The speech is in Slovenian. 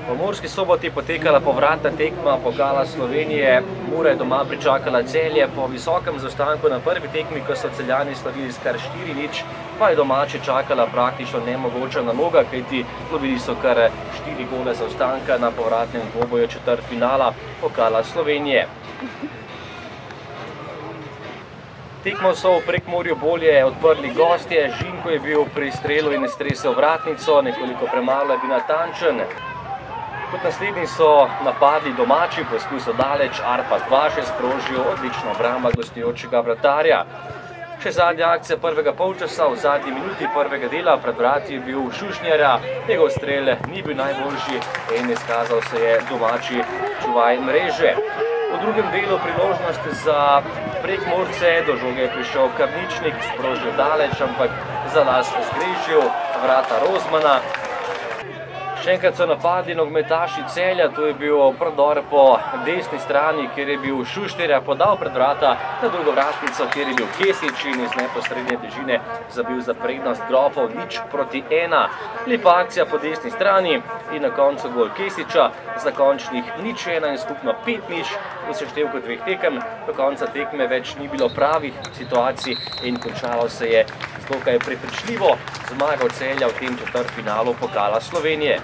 V Murski Soboti je potekala povratna tekma pokala Slovenije. Mura je doma pričakala Celje. Po visokem zaostanku na prvi tekmi, ko so Celjani slavili s kar 4:0, pa je domače čakala praktično nemogoča naloga, kajti lovili so kar 4 gole zaostanka na povratnem dvoboju četrtfinala pokala Slovenije. Tekmo so v Prekmurju bolje odprli gostje. Žinko je bil pri strelu in stresel vratnico, nekoliko premalo je bil natančen. Kot naslednji so napadli domači, poskus daleč, Arpad Vaš je sprožil odlično obramba gostujočega vratarja. Še zadnja akcija prvega polčasa, v zadnji minuti prvega dela pred vrati je bil Šušnjarja, njegov strel ni bil najboljši in izkazal se je domači čuvaj mreže. V drugem delu priložnost za Prekmurce, do žoge je prišel Karničnik, sprožil daleč, ampak za las zgrešil vrata Rozmana. Še enkrat so napadli nogometaši Celja, to je bil prodor po desni strani, kjer je bil Šušterja podal pred vrata na drugo vratnico, kjer je bil Kesič in iz neposrednje bližine zabil za prednost Grofov 0:1. Lepa akcija po desni strani in na koncu gol Kesiča za končnih 0:1 in skupno 5:0 v seštevku dveh tekem. Do konca tekme več ni bilo pravih situacij in končalo se je dokaj prepričljivo zmago Celja v tem četrtfinalu pokala Slovenije.